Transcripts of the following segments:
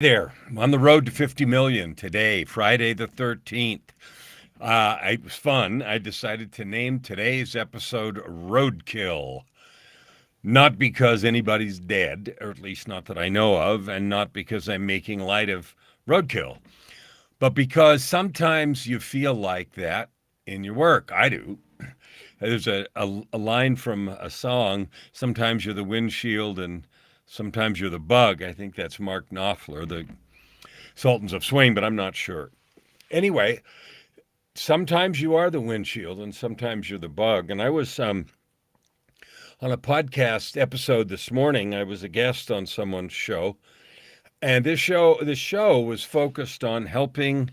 There, I'm on the road to 50 million today, Friday the 13th. It was fun. I decided to name today's episode Roadkill. Not because anybody's dead, or at least not that I know of, and not because I'm making light of roadkill, but because sometimes you feel like that in your work. I do. There's a line from a song, sometimes you're the windshield and sometimes you're the bug. I think that's Mark Knopfler, the Sultans of Swing, but I'm not sure. Anyway, sometimes you are the windshield and sometimes you're the bug. And I was on a podcast episode this morning. I was a guest on someone's show, and this show was focused on helping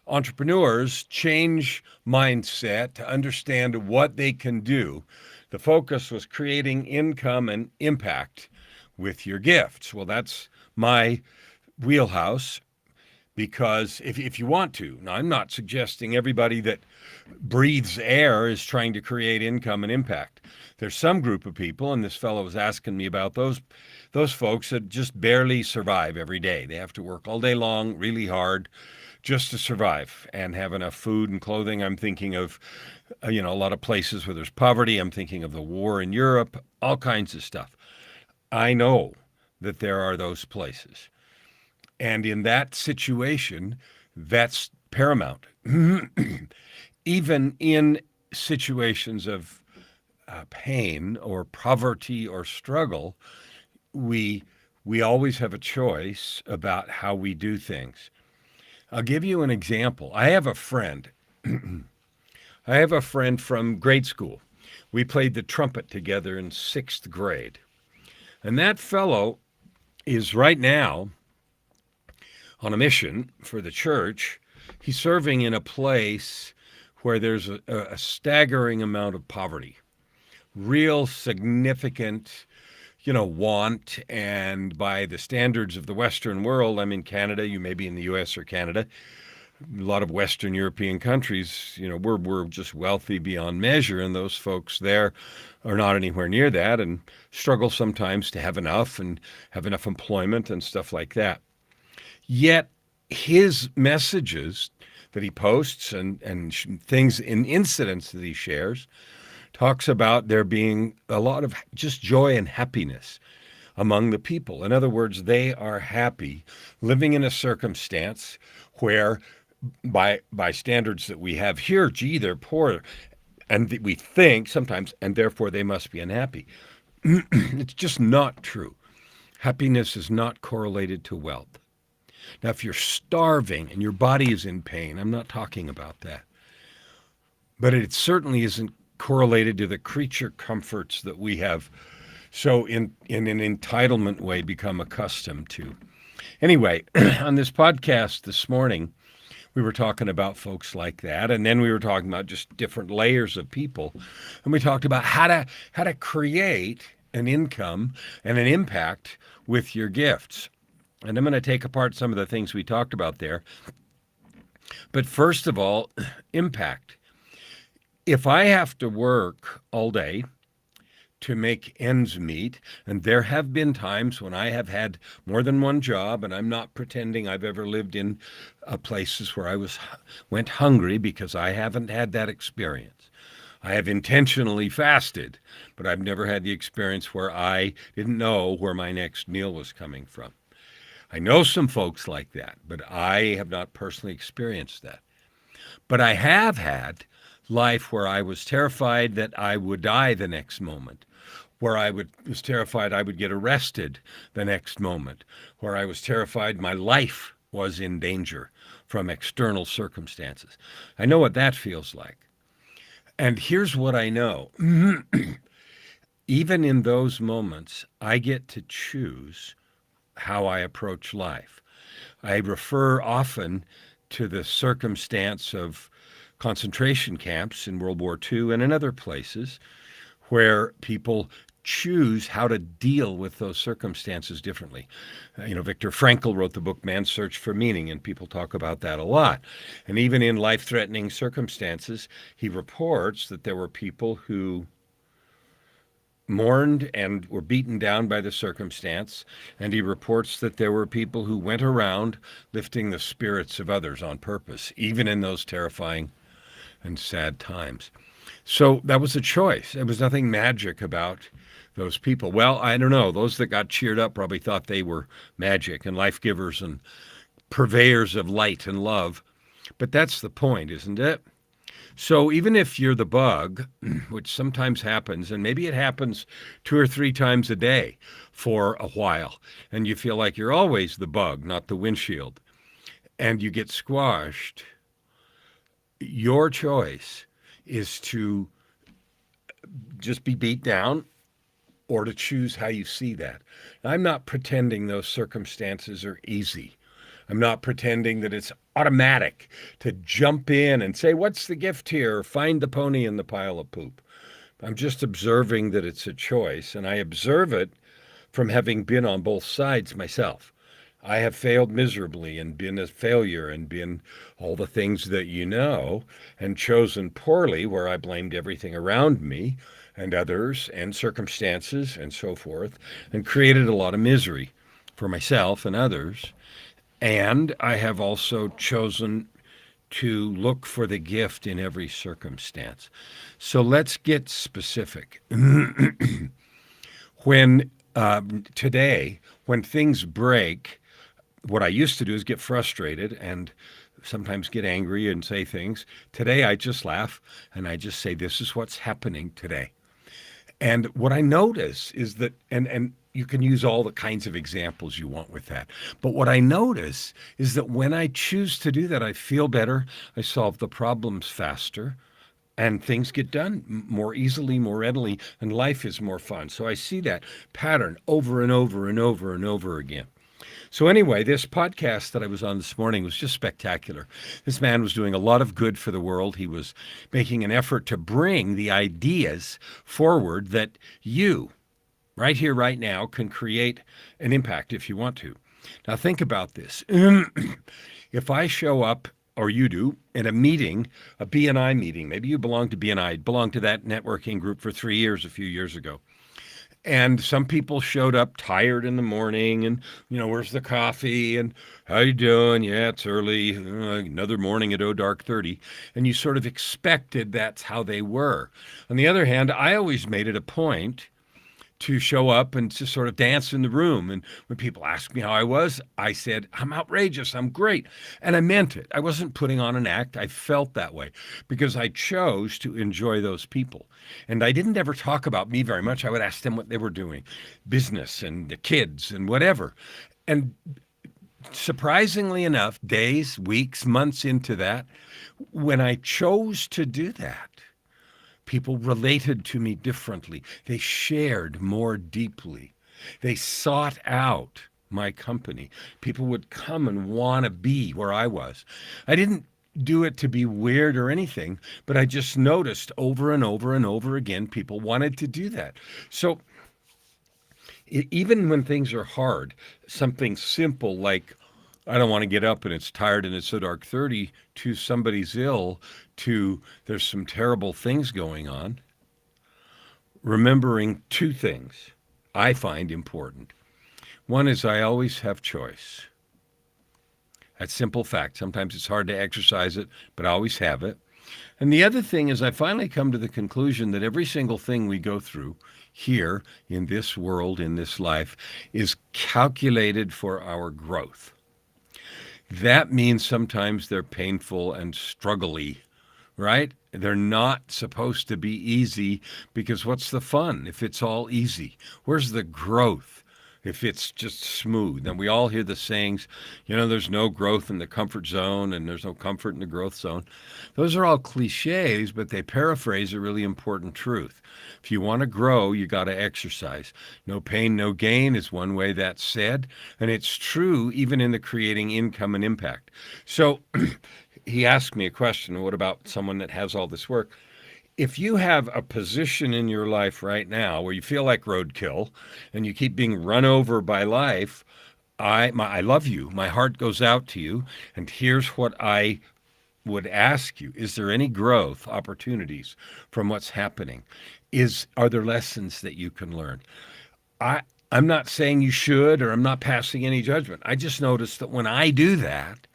entrepreneurs change mindset to understand what they can do. The focus was creating income and impact with your gifts. Well, that's my wheelhouse because if you want to, now I'm not suggesting everybody that breathes air is trying to create income and impact. There's some group of people, and this fellow was asking me about those folks that just barely survive every day. They have to work all day long, really hard, just to survive and have enough food and clothing. I'm thinking of, a lot of places where there's poverty. I'm thinking of the war in Europe, all kinds of stuff. I know that there are those places. And in that situation, that's paramount. Even in situations of pain or poverty or struggle, we we always have a choice about how we do things. I'll give you an example. I have a friend. I have a friend from grade school. We played the trumpet together in sixth grade. And that fellow is right now on a mission for the church. He's serving in a place where there's a staggering amount of poverty, real significant, want. And by the standards of the Western world, I'm in Canada, you may be in the US or Canada, a lot of Western European countries, we're just wealthy beyond measure. And those folks there are not anywhere near that and struggle sometimes to have enough and have enough employment and stuff like that. Yet his messages that he posts and things in incidents that he shares talks about there being a lot of just joy and happiness among the people. In other words, they are happy living in a circumstance where by standards that we have here, gee, they're poor. And we think sometimes, and therefore they must be unhappy. It's just not true. Happiness is not correlated to wealth. Now, if you're starving and your body is in pain, I'm not talking about that. But it certainly isn't correlated to the creature comforts that we have so in an entitlement way become accustomed to. Anyway, on this podcast this morning, we were talking about folks like that, and then we were talking about just different layers of people, and we talked about how to create an income and an impact with your gifts. And I'm going to take apart some of the things we talked about there. But first of all, impact. If I have to work all day to make ends meet, and there have been times when I have had more than one job, and I'm not pretending I've ever lived in places where went hungry, because I haven't had that experience. I have intentionally fasted, but I've never had the experience where I didn't know where my next meal was coming from. I know some folks like that, but I have not personally experienced that. But I have had life where I was terrified that I would die the next moment, where was terrified I would get arrested the next moment, where I was terrified my life was in danger from external circumstances. I know what that feels like. And here's what I know. Even in those moments, I get to choose how I approach life. I refer often to the circumstance of concentration camps in World War II and in other places where people choose how to deal with those circumstances differently. Viktor Frankl wrote the book Man's Search for Meaning, and people talk about that a lot. And even in life-threatening circumstances, he reports that there were people who mourned and were beaten down by the circumstance, and he reports that there were people who went around lifting the spirits of others on purpose, even in those terrifying and sad times. So that was a choice. There was nothing magic about those people. Well, I don't know. Those that got cheered up probably thought they were magic and life givers and purveyors of light and love. But that's the point, isn't it? So even if you're the bug, which sometimes happens, and maybe it happens 2 or 3 times a day for a while, and you feel like you're always the bug, not the windshield, and you get squashed, your choice is to just be beat down or to choose how you see that. I'm not pretending those circumstances are easy. I'm not pretending that it's automatic to jump in and say, what's the gift here? Or find the pony in the pile of poop. I'm just observing that it's a choice, and I observe it from having been on both sides myself. I have failed miserably and been a failure and been all the things that you know, and chosen poorly where I blamed everything around me and others and circumstances and so forth, and created a lot of misery for myself and others. And I have also chosen to look for the gift in every circumstance. So let's get specific. When today, when things break, what I used to do is get frustrated and sometimes get angry and say things. Today, I just laugh and I just say, this is what's happening today. And what I notice is that, and you can use all the kinds of examples you want with that. But what I notice is that when I choose to do that, I feel better. I solve the problems faster and things get done more easily, more readily, and life is more fun. So I see that pattern over and over and over and over again. So anyway, this podcast that I was on this morning was just spectacular. This man was doing a lot of good for the world. He was making an effort to bring the ideas forward that you, right here, right now, can create an impact if you want to. Now think about this. If I show up, or you do, in a meeting, a BNI meeting, maybe you belong to BNI, belonged to that networking group for 3 years a few years ago. And some people showed up tired in the morning and, where's the coffee? And how you doing? Yeah, it's early. Another morning at dark 30. And you sort of expected that's how they were. On the other hand, I always made it a point to show up and to sort of dance in the room. And when people asked me how I was, I said, I'm outrageous, I'm great. And I meant it. I wasn't putting on an act. I felt that way because I chose to enjoy those people. And I didn't ever talk about me very much. I would ask them what they were doing, business and the kids and whatever. And surprisingly enough, days, weeks, months into that, when I chose to do that, people related to me differently. They shared more deeply. They sought out my company. People would come and want to be where I was. I didn't do it to be weird or anything, but I just noticed over and over and over again, people wanted to do that. So even when things are hard, something simple like, I don't want to get up and it's tired and it's so dark 30, to somebody's ill, to there's some terrible things going on. Remembering two things I find important. One is I always have choice. That's simple fact. Sometimes it's hard to exercise it, but I always have it. And the other thing is I finally come to the conclusion that every single thing we go through here in this world, in this life, is calculated for our growth. That means sometimes they're painful and struggly, right? They're not supposed to be easy because what's the fun if it's all easy? Where's the growth if it's just smooth? And we all hear the sayings, there's no growth in the comfort zone and there's no comfort in the growth zone. Those are all cliches, but they paraphrase a really important truth. If you want to grow, you got to exercise. No pain, no gain is one way that's said. And it's true even in the creating income and impact. So he asked me a question, what about someone that has all this work? If you have a position in your life right now where you feel like roadkill and you keep being run over by life, I love you. My heart goes out to you. And here's what I would ask you. Is there any growth opportunities from what's happening? Are there lessons that you can learn? I I'm not saying you should, or I'm not passing any judgment. I just noticed that when I do that,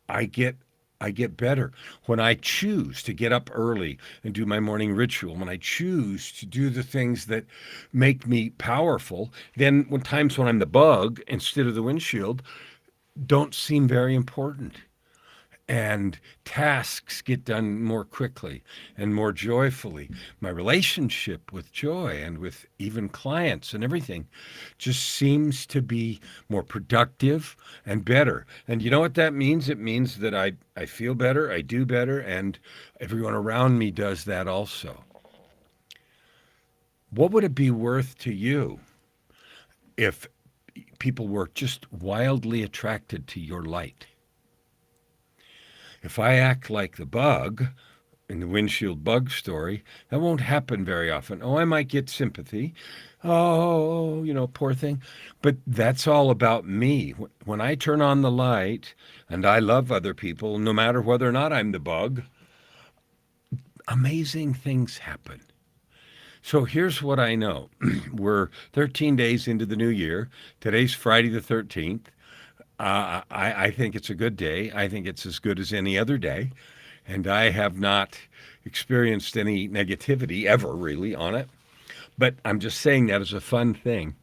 I get I get better. When I choose to get up early and do my morning ritual, when I choose to do the things that make me powerful, then when times when I'm the bug instead of the windshield don't seem very important. And tasks get done more quickly and more joyfully. My relationship with joy and with even clients and everything just seems to be more productive and better. And you know what that means? It means that I feel better, I do better, and everyone around me does that also. What would it be worth to you if people were just wildly attracted to your light? If I act like the bug in the windshield bug story, that won't happen very often. Oh, I might get sympathy. Oh, poor thing. But that's all about me. When I turn on the light and I love other people, no matter whether or not I'm the bug, amazing things happen. So here's what I know. We're 13 days into the new year. Today's Friday the 13th. I think it's a good day. I think it's as good as any other day. And I have not experienced any negativity ever really on it. But I'm just saying that as a fun thing.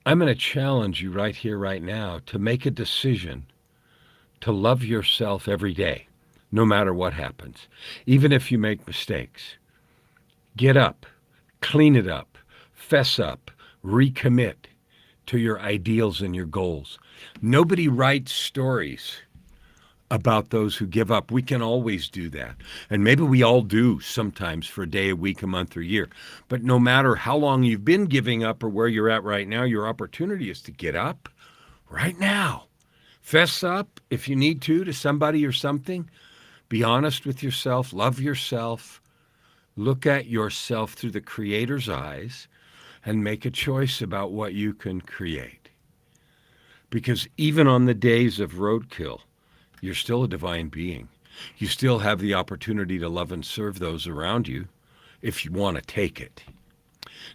I'm going to challenge you right here, right now, to make a decision to love yourself every day, no matter what happens, even if you make mistakes. Get up, clean it up, fess up, recommit to your ideals and your goals. Nobody writes stories about those who give up. We can always do that. And maybe we all do sometimes for a day, a week, a month, or a year. But no matter how long you've been giving up or where you're at right now, your opportunity is to get up right now. Fess up if you need to somebody or something. Be honest with yourself. Love yourself. Look at yourself through the Creator's eyes and make a choice about what you can create. Because even on the days of roadkill, you're still a divine being. You still have the opportunity to love and serve those around you if you want to take it.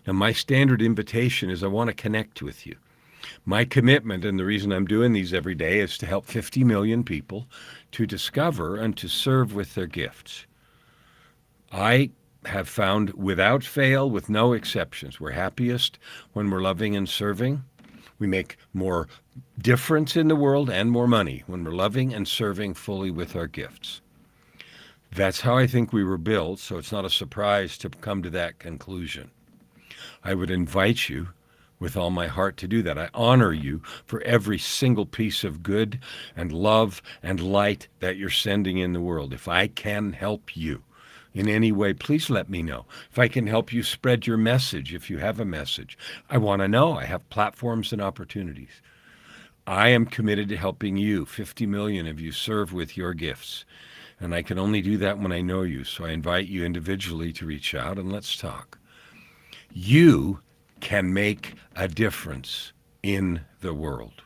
Now, my standard invitation is I want to connect with you. My commitment, and the reason I'm doing these every day, is to help 50 million people to discover and to serve with their gifts. I have found without fail, with no exceptions, we're happiest when we're loving and serving. We make more difference in the world and more money when we're loving and serving fully with our gifts. That's how I think we were built, so it's not a surprise to come to that conclusion. I would invite you with all my heart to do that. I honor you for every single piece of good and love and light that you're sending in the world. If I can help you in any way, please let me know. If I can help you spread your message, if you have a message, I want to know. I have platforms and opportunities. I am committed to helping you, 50 million of you, serve with your gifts. And I can only do that when I know you. So I invite you individually to reach out and let's talk. You can make a difference in the world.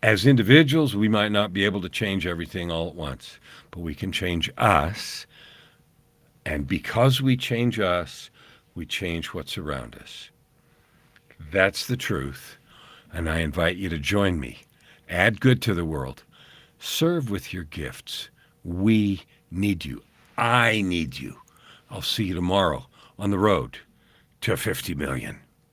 As individuals, we might not be able to change everything all at once, but we can change us. And because we change us, we change what's around us. That's the truth. And I invite you to join me. Add good to the world. Serve with your gifts. We need you. I need you. I'll see you tomorrow on the road to 50 million.